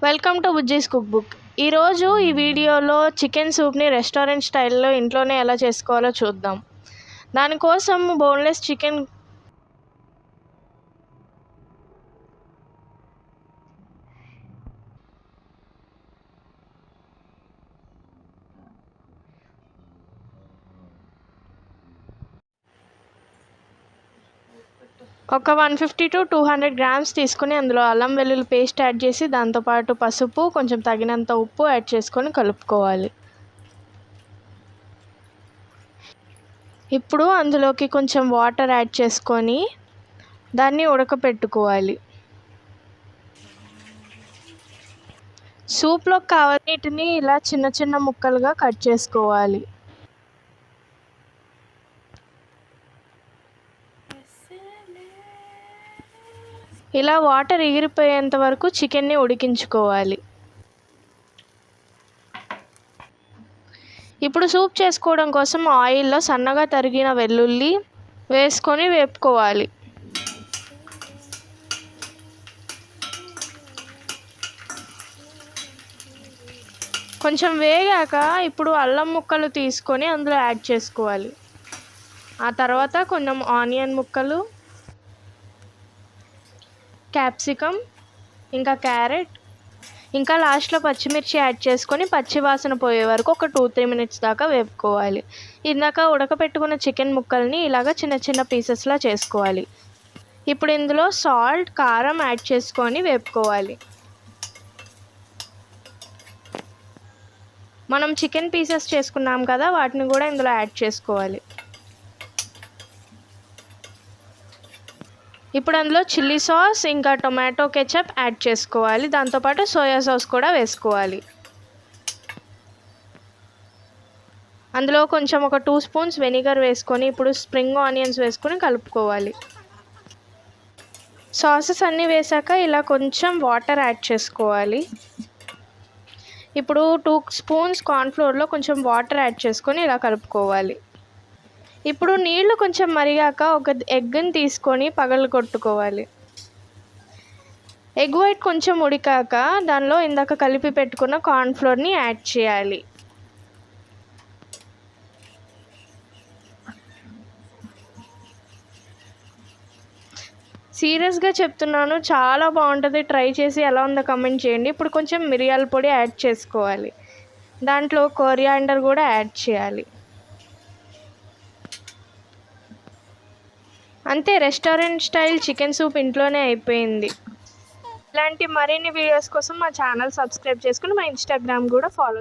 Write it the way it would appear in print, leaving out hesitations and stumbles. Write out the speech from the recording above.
Welcome to బుజ్జీస్ cook book. ఈరోజు ఈ వీడియోలో చికెన్ సూప్ని రెస్టారెంట్ స్టైల్లో ఇంట్లోనే ఎలా చేసుకోవాలో చూద్దాం. దానికోసం బోన్లెస్ చికెన్ ఒక 150 to 200 గ్రామ్స్ తీసుకుని అందులో అల్లం వెల్లుల్లి పేస్ట్ యాడ్ చేసి దాంతోపాటు పసుపు, కొంచెం తగినంత ఉప్పు యాడ్ చేసుకొని కలుపుకోవాలి. ఇప్పుడు అందులోకి కొంచెం వాటర్ యాడ్ చేసుకొని దాన్ని ఉడకపెట్టుకోవాలి. సూప్లోకి కావాలి వీటిని ఇలా చిన్న చిన్న ముక్కలుగా కట్ చేసుకోవాలి. ఇలా వాటర్ ఎగిరిపోయేంత వరకు చికెన్ని ఉడికించుకోవాలి. ఇప్పుడు సూప్ చేసుకోవడం కోసం ఆయిల్లో సన్నగా తరిగిన వెల్లుల్లి వేసుకొని వేపుకోవాలి. కొంచెం వేగాక ఇప్పుడు అల్లం ముక్కలు తీసుకొని అందులో యాడ్ చేసుకోవాలి. ఆ తర్వాత కొంచెం ఆనియన్ ముక్కలు, క్యాప్సికమ్, ఇంకా క్యారెట్, ఇంకా లాస్ట్లో పచ్చిమిర్చి యాడ్ చేసుకొని పచ్చి వాసన పోయే వరకు ఒక 2-3 మినిట్స్ దాకా వేపుకోవాలి. ఇందాక ఉడకపెట్టుకున్న చికెన్ ముక్కల్ని ఇలాగ చిన్న చిన్న పీసెస్లా చేసుకోవాలి. ఇప్పుడు ఇందులో సాల్ట్, కారం యాడ్ చేసుకొని వేపుకోవాలి. మనం చికెన్ పీసెస్ చేసుకున్నాం కదా, వాటిని కూడా ఇందులో యాడ్ చేసుకోవాలి. ఇప్పుడు అందులో చిల్లీ సాస్, ఇంకా టొమాటో కెచప్ యాడ్ చేసుకోవాలి. దాంతోపాటు సోయా సాస్ కూడా వేసుకోవాలి. అందులో కొంచెం ఒక 2 స్పూన్స్ వెనిగర్ వేసుకొని ఇప్పుడు స్ప్రింగ్ ఆనియన్స్ వేసుకొని కలుపుకోవాలి. సాసెస్ అన్నీ వేసాక ఇలా కొంచెం వాటర్ యాడ్ చేసుకోవాలి. ఇప్పుడు 2 స్పూన్స్ కార్న్ఫ్లోర్లో కొంచెం వాటర్ యాడ్ చేసుకొని ఇలా కలుపుకోవాలి. ఇప్పుడు నీళ్లు కొంచెం మరిగాక ఒక ఎగ్ని తీసుకొని పగలగొట్టుకోవాలి. ఎగ్ వైట్ కొంచెం ఉడికాక దానిలో ఇందాక కలిపి పెట్టుకున్న కార్న్ఫ్లోర్ని యాడ్ చేయాలి. సీరియస్గా చెప్తున్నాను, చాలా బాగుంటుంది. ట్రై చేసి ఎలా ఉందో కమెంట్ చేయండి. ఇప్పుడు కొంచెం మిరియాల పొడి యాడ్ చేసుకోవాలి. దాంట్లో కొరియాండర్ కూడా యాడ్ చేయాలి. అంతే, రెస్టారెంట్ స్టైల్ చికెన్ సూప్ ఇంట్లోనే అయిపోయింది. ఇలాంటి మరిన్ని వీడియోస్ కోసం మా ఛానల్ సబ్స్క్రైబ్ చేసుకుని మా ఇన్స్టాగ్రామ్ కూడా ఫాలో